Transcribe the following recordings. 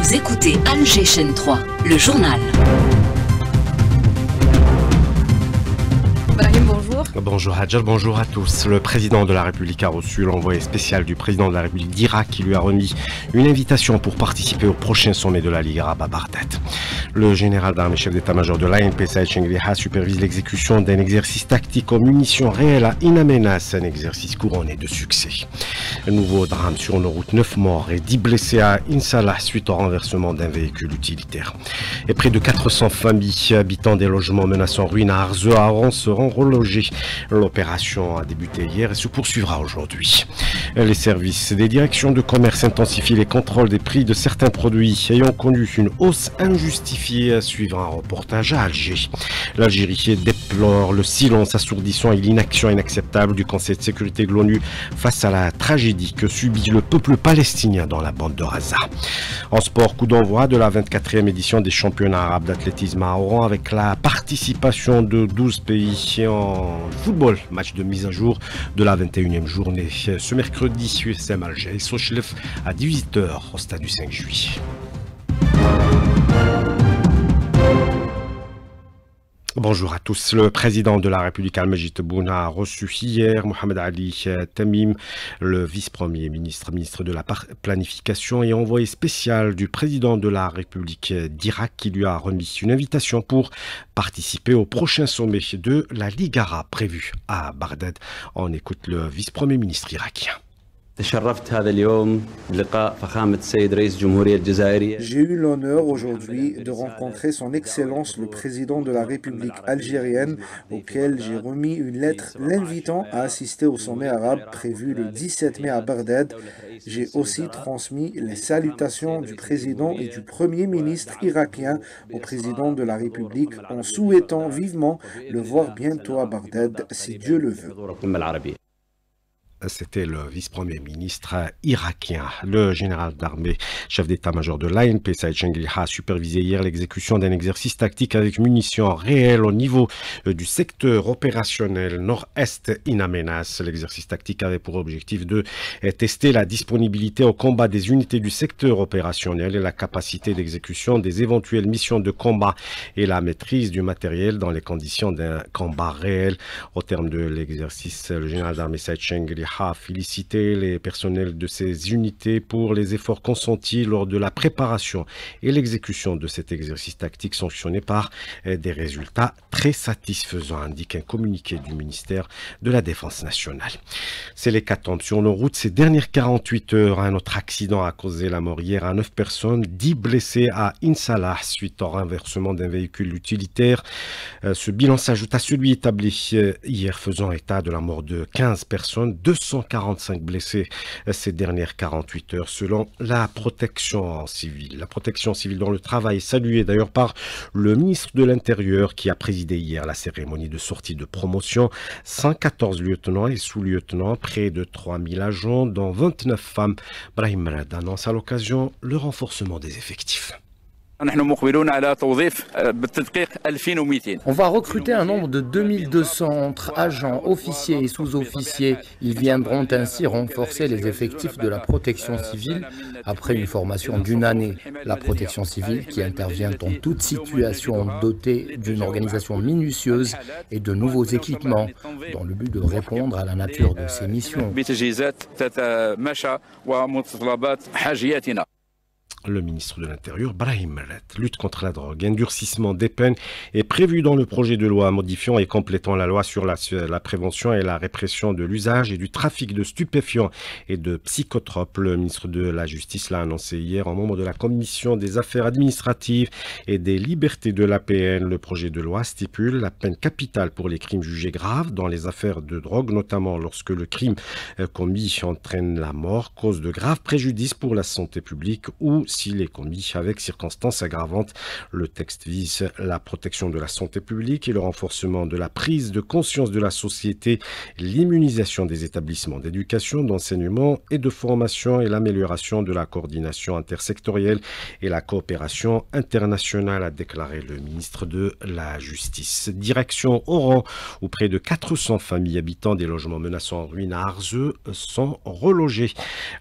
Vous écoutez Alger Chaîne 3, le journal. Bonjour. Bonjour Hadjar, bonjour à tous. Le président de la République a reçu l'envoyé spécial du président de la République d'Irak qui lui a remis une invitation pour participer au prochain sommet de la Ligue arabe à Bagdad. Le général d'armée chef d'état-major de l'ANP, Saïd Chengriha, supervise l'exécution d'un exercice tactique aux munitions réelles à In Amenas, un exercice couronné de succès. Un nouveau drame sur nos routes, 9 morts et 10 blessés à Insalah suite au renversement d'un véhicule utilitaire. Et près de 400 familles habitant des logements menaçant ruine à Arzew seront relogés. L'opération a débuté hier et se poursuivra aujourd'hui. Les services des directions de commerce intensifient les contrôles des prix de certains produits ayant connu une hausse injustifiée à suivre un reportage à Alger. L'Algérie déplore le silence assourdissant et l'inaction inacceptable du Conseil de sécurité de l'ONU face à la tragédie que subit le peuple palestinien dans la bande de Gaza. En sport, coup d'envoi de la 24e édition des championnats arabes d'athlétisme à Oran avec la participation de 12 pays en football, match de mise à jour de la 21e journée. Ce mercredi, USM Alger Sochlef à 18h au stade du 5 juillet. Bonjour à tous. Le président de la République Al-Majid Tebboune a reçu hier Mohamed Ali Tamim, le vice-premier ministre, ministre de la planification et envoyé spécial du président de la République d'Irak qui lui a remis une invitation pour participer au prochain sommet de la Ligue arabe prévu à Bagdad. On écoute le vice-premier ministre irakien. J'ai eu l'honneur aujourd'hui de rencontrer son Excellence le Président de la République algérienne auquel j'ai remis une lettre l'invitant à assister au sommet arabe prévu le 17 mai à Bagdad. J'ai aussi transmis les salutations du Président et du Premier ministre irakien au Président de la République en souhaitant vivement le voir bientôt à Bagdad si Dieu le veut. C'était le vice-premier ministre irakien. Le général d'armée, chef d'état-major de l'ANP, Saïd Chengriha, a supervisé hier l'exécution d'un exercice tactique avec munitions réelles au niveau du secteur opérationnel nord-est In Amenas. L'exercice tactique avait pour objectif de tester la disponibilité au combat des unités du secteur opérationnel et la capacité d'exécution des éventuelles missions de combat et la maîtrise du matériel dans les conditions d'un combat réel. Au terme de l'exercice, le général d'armée Saïd Chengriha a félicité les personnels de ces unités pour les efforts consentis lors de la préparation et l'exécution de cet exercice tactique sanctionné par des résultats très satisfaisants, indique un communiqué du ministère de la Défense nationale. C'est l'hécatombe sur nos routes ces dernières 48 heures. Un autre accident a causé la mort hier à 9 personnes, 10 blessés à Insalah suite au renversement d'un véhicule utilitaire. Ce bilan s'ajoute à celui établi hier faisant état de la mort de 15 personnes, 245 blessés ces dernières 48 heures selon la protection civile. La protection civile dont le travail est salué d'ailleurs par le ministre de l'Intérieur qui a présidé hier la cérémonie de sortie de promotion. 114 lieutenants et sous-lieutenants, près de 3000 agents dont 29 femmes. Brahim Merad annonce à l'occasion le renforcement des effectifs. On va recruter un nombre de 2200 entre agents, officiers et sous-officiers. Ils viendront ainsi renforcer les effectifs de la protection civile après une formation d'une année. La protection civile qui intervient en toute situation dotée d'une organisation minutieuse et de nouveaux équipements dans le but de répondre à la nature de ces missions. Le ministre de l'Intérieur, Brahim Merad. Lutte contre la drogue, endurcissement des peines est prévu dans le projet de loi modifiant et complétant la loi sur la prévention et la répression de l'usage et du trafic de stupéfiants et de psychotropes. Le ministre de la Justice l'a annoncé hier en membre de la Commission des affaires administratives et des libertés de l'APN. Le projet de loi stipule la peine capitale pour les crimes jugés graves dans les affaires de drogue, notamment lorsque le crime commis entraîne la mort, cause de graves préjudices pour la santé publique ou s'il est commis avec circonstances aggravantes. Le texte vise la protection de la santé publique et le renforcement de la prise de conscience de la société, l'immunisation des établissements d'éducation, d'enseignement et de formation et l'amélioration de la coordination intersectorielle et la coopération internationale, a déclaré le ministre de la Justice. Direction Oran, où près de 400 familles habitant des logements menaçants en ruine à Arzew sont relogées.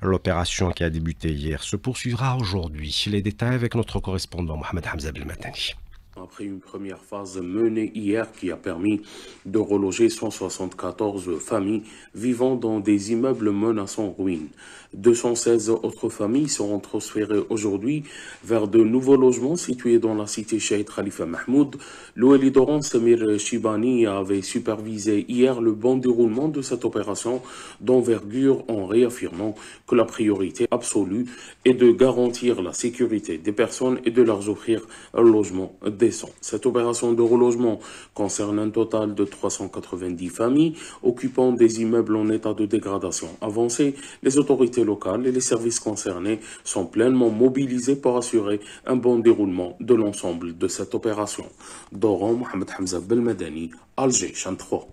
L'opération qui a débuté hier se poursuivra aujourd'hui aujourd'hui. Les détails avec notre correspondant Mohamed Hamza Belmatani. Après une première phase menée hier qui a permis de reloger 174 familles vivant dans des immeubles menaçant ruine. 216 autres familles seront transférées aujourd'hui vers de nouveaux logements situés dans la cité Cheikh Khalifa Mahmoud. L'Oueli d'Oran Samir Shibani avait supervisé hier le bon déroulement de cette opération d'envergure en réaffirmant que la priorité absolue est de garantir la sécurité des personnes et de leur offrir un logement décent. Cette opération de relogement concerne un total de 390 familles occupant des immeubles en état de dégradation avancée. Les autorités locales et les services concernés sont pleinement mobilisés pour assurer un bon déroulement de l'ensemble de cette opération. Doran Mohamed Hamza Belmadani, Alger, Chan 3.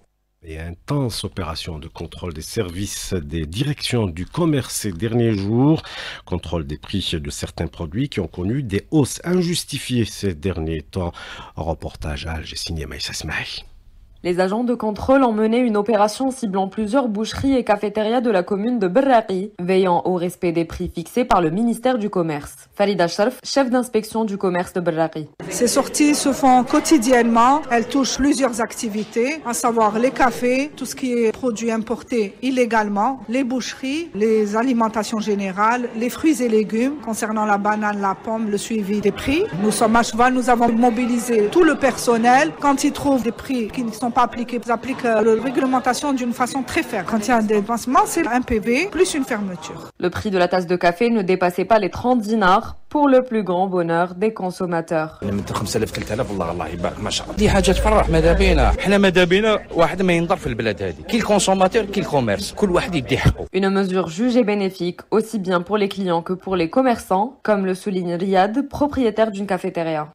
Et intense opération de contrôle des services des directions du commerce ces derniers jours. Contrôle des prix de certains produits qui ont connu des hausses injustifiées ces derniers temps. Reportage à Alger signé Maïssa Smaï. Les agents de contrôle ont mené une opération ciblant plusieurs boucheries et cafétérias de la commune de Berraqi, veillant au respect des prix fixés par le ministère du Commerce. Farida Sharf, chef d'inspection du commerce de Berraqi. Ces sorties se font quotidiennement. Elles touchent plusieurs activités, à savoir les cafés, tout ce qui est produit importé illégalement, les boucheries, les alimentations générales, les fruits et légumes. Concernant la banane, la pomme, le suivi des prix. Nous sommes à cheval, nous avons mobilisé tout le personnel. Quand ils trouvent des prix qui ne sont pas appliqués, ils appliquent la réglementation d'une façon très ferme. Quand il y a un dépassement, c'est un PV plus une fermeture. Le prix de la tasse de café ne dépassait pas les 30 dinars pour le plus grand bonheur des consommateurs. Une mesure jugée bénéfique aussi bien pour les clients que pour les commerçants, comme le souligne Riyad, propriétaire d'une cafétéria.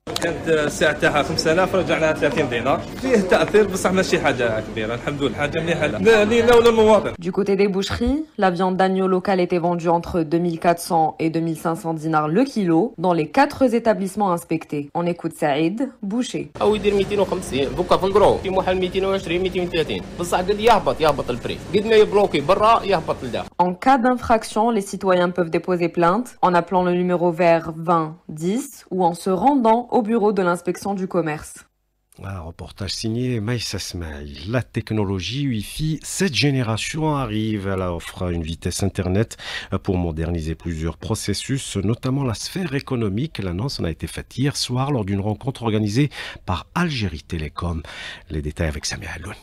Du côté des boucheries, la viande d'agneau locale était vendue entre 2400 et 2500 dinars le kilo dans les 4 établissements inspectés. On écoute Saïd, boucher. En cas d'infraction, les citoyens peuvent déposer plainte en appelant le numéro vert 20 10 ou en se rendant au bureau de l'inspection du commerce. Un reportage signé Maïssa Smaï. La technologie Wi-Fi 7 génération arrive. Elle offre une vitesse Internet pour moderniser plusieurs processus, notamment la sphère économique. L'annonce en a été faite hier soir lors d'une rencontre organisée par Algérie Télécom. Les détails avec Samia Aloun.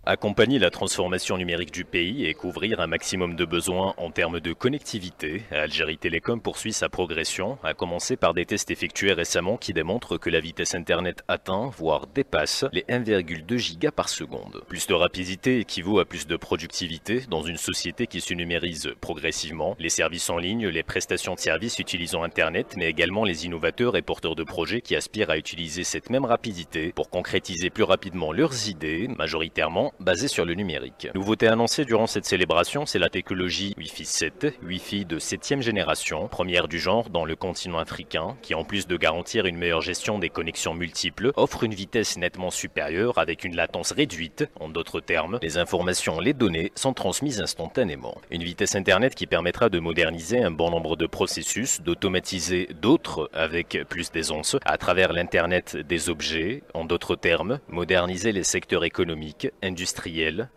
Accompagner la transformation numérique du pays et couvrir un maximum de besoins en termes de connectivité, Algérie Télécom poursuit sa progression, à commencer par des tests effectués récemment qui démontrent que la vitesse Internet atteint, voire dépasse, les 1,2 gigas par seconde. Plus de rapidité équivaut à plus de productivité dans une société qui se numérise progressivement. Les services en ligne, les prestations de services utilisant Internet, mais également les innovateurs et porteurs de projets qui aspirent à utiliser cette même rapidité pour concrétiser plus rapidement leurs idées, majoritairement basé sur le numérique. Nouveauté annoncée durant cette célébration, c'est la technologie Wi-Fi 7, Wi-Fi de 7e génération, première du genre dans le continent africain, qui en plus de garantir une meilleure gestion des connexions multiples, offre une vitesse nettement supérieure avec une latence réduite. En d'autres termes, les informations, les données sont transmises instantanément. Une vitesse Internet qui permettra de moderniser un bon nombre de processus, d'automatiser d'autres avec plus d'aisance à travers l'Internet des objets. En d'autres termes, moderniser les secteurs économiques, industriels,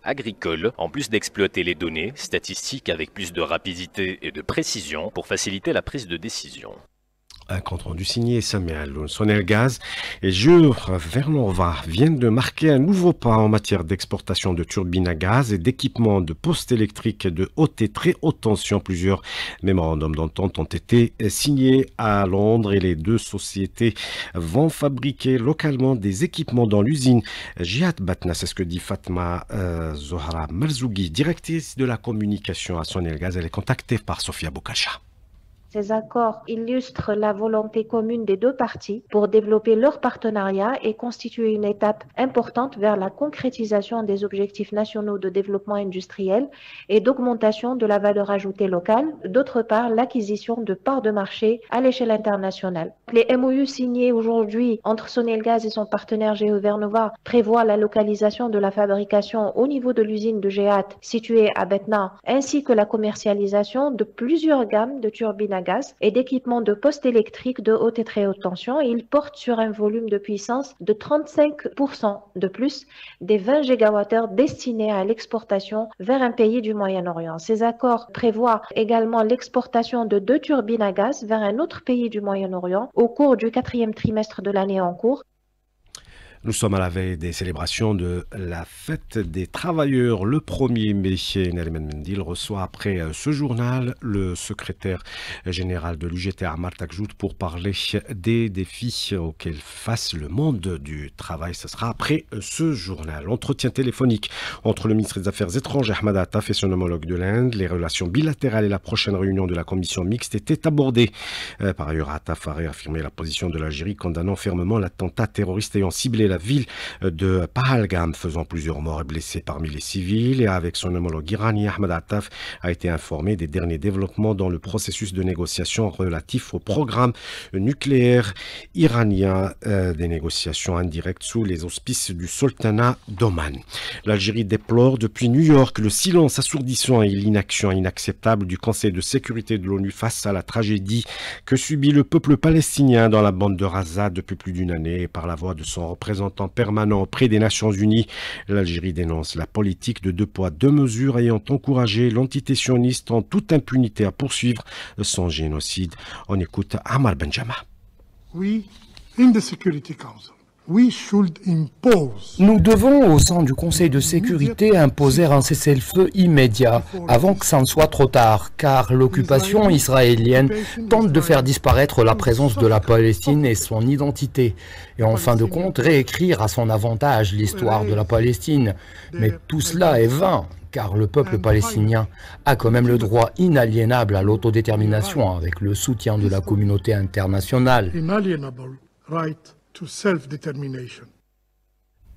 agricoles, en plus d'exploiter les données statistiques avec plus de rapidité et de précision pour faciliter la prise de décision. Un compte rendu signé Samuel Sonelgaz et Jure Vernova viennent de marquer un nouveau pas en matière d'exportation de turbines à gaz et d'équipements de postes électriques de haute et très haute tension. Plusieurs mémorandums d'entente ont été signés à Londres et les deux sociétés vont fabriquer localement des équipements dans l'usine Jihad Batna. C'est ce que dit Fatma Zohra Marzougui, directrice de la communication à Sonelgaz. Elle est contactée par Sofia Boukacha. Ces accords illustrent la volonté commune des deux parties pour développer leur partenariat et constituer une étape importante vers la concrétisation des objectifs nationaux de développement industriel et d'augmentation de la valeur ajoutée locale. D'autre part, l'acquisition de parts de marché à l'échelle internationale. Les MOU signés aujourd'hui entre Sonelgaz et son partenaire GeoVernova prévoient la localisation de la fabrication au niveau de l'usine de GEAT située à Betna, ainsi que la commercialisation de plusieurs gammes de turbines à gaz et d'équipements de postes électriques de haute et très haute tension. Ils portent sur un volume de puissance de 35% de plus des 20 gigawattheures destinés à l'exportation vers un pays du Moyen-Orient. Ces accords prévoient également l'exportation de 2 turbines à gaz vers un autre pays du Moyen-Orient au cours du 4e trimestre de l'année en cours. Nous sommes à la veille des célébrations de la fête des travailleurs. Le 1er mai, Nariman Mendil reçoit après ce journal le secrétaire général de l'UGT Ammar Takjout pour parler des défis auxquels face le monde du travail. Ce sera après ce journal. Entretien téléphonique entre le ministre des Affaires étrangères Ahmad Attaf et son homologue de l'Inde. Les relations bilatérales et la prochaine réunion de la commission mixte étaient abordées. Par ailleurs, Attaf a réaffirmé la position de l'Algérie condamnant fermement l'attentat terroriste ayant ciblé la ville de Pahalgam, faisant plusieurs morts et blessés parmi les civils. Et avec son homologue iranien, Ahmad Attaf a été informé des derniers développements dans le processus de négociation relatif au programme nucléaire iranien, des négociations indirectes sous les auspices du sultanat d'Oman. L'Algérie déplore depuis New York le silence assourdissant et l'inaction inacceptable du Conseil de sécurité de l'ONU face à la tragédie que subit le peuple palestinien dans la bande de Gaza depuis plus d'une année. Et par la voix de son représentant permanent auprès des Nations Unies, l'Algérie dénonce la politique de 2 poids 2 mesures ayant encouragé l'entité sioniste en toute impunité à poursuivre son génocide. On écoute Ammar Benjama. Nous devons, au sein du Conseil de sécurité, imposer un cessez-le-feu immédiat, avant que ça ne soit trop tard, car l'occupation israélienne tente de faire disparaître la présence de la Palestine et son identité, et en fin de compte réécrire à son avantage l'histoire de la Palestine. Mais tout cela est vain, car le peuple palestinien a quand même le droit inaliénable à l'autodétermination avec le soutien de la communauté internationale.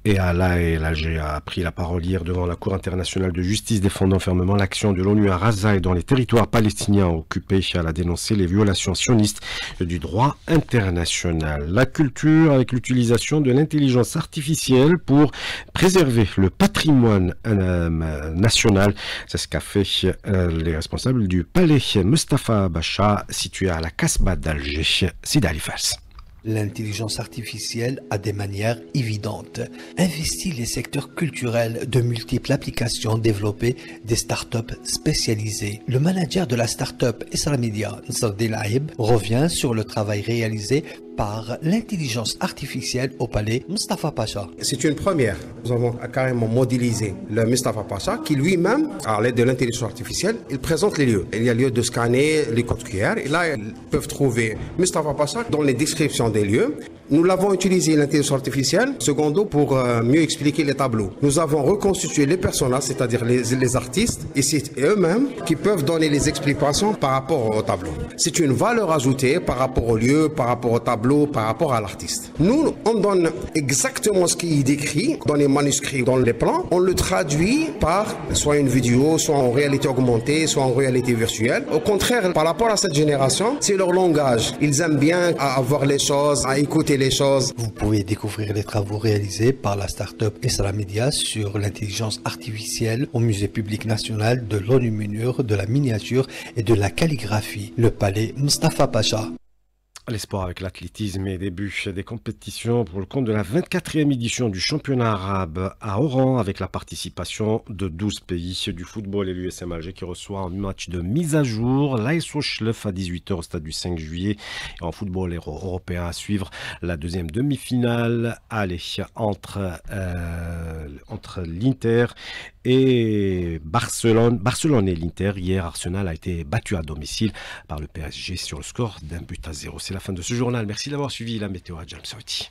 Et à La Haye, l'Algérie a pris la parole hier devant la Cour internationale de justice défendant fermement l'action de l'ONU à Gaza et dans les territoires palestiniens occupés. Elle a dénoncé les violations sionistes du droit international. La culture avec l'utilisation de l'intelligence artificielle pour préserver le patrimoine national. C'est ce qu'a fait les responsables du palais Mustafa Pacha situé à la Casbah d'Alger. Sida Alifas. L'intelligence artificielle a des manières évidentes investi les secteurs culturels de multiples applications développées des startups spécialisées. Le manager de la startup Isra Media, Nsar Delaib, revient sur le travail réalisé par l'intelligence artificielle au palais Mustafa Pacha. C'est une première. Nous avons carrément modélisé le Mustafa Pacha qui lui-même, à l'aide de l'intelligence artificielle, il présente les lieux. Il y a lieu de scanner les codes QR et là, ils peuvent trouver Mustafa Pacha dans les descriptions des lieux. Nous l'avons utilisé l'intelligence artificielle, secondo, pour mieux expliquer les tableaux. Nous avons reconstitué les personnages, c'est-à-dire les artistes, et c'est eux-mêmes qui peuvent donner les explications par rapport au tableau. C'est une valeur ajoutée par rapport au lieu, par rapport au tableau, par rapport à l'artiste. Nous, on donne exactement ce qui est décrit dans les manuscrits, dans les plans. On le traduit par soit une vidéo, soit en réalité augmentée, soit en réalité virtuelle. Au contraire, par rapport à cette génération, c'est leur langage. Ils aiment bien avoir les choses, à écouter les choses. Vous pouvez découvrir les travaux réalisés par la start-up Isra Media sur l'intelligence artificielle au Musée public national de l'enluminure, de la miniature et de la calligraphie, le palais Mustafa Pacha. Les sports avec l'athlétisme et début des compétitions pour le compte de la 24e édition du championnat arabe à Oran avec la participation de 12 pays du football et l'USM Alger qui reçoit un match de mise à jour. L'AS Ochlef à 18h au stade du 5 juillet. Et en football européen à suivre la deuxième demi-finale entre l'Inter et Barcelone et l'Inter. Hier, Arsenal a été battu à domicile par le PSG sur le score d'1-0. C'est la fin de ce journal. Merci d'avoir suivi la météo à James Saouti.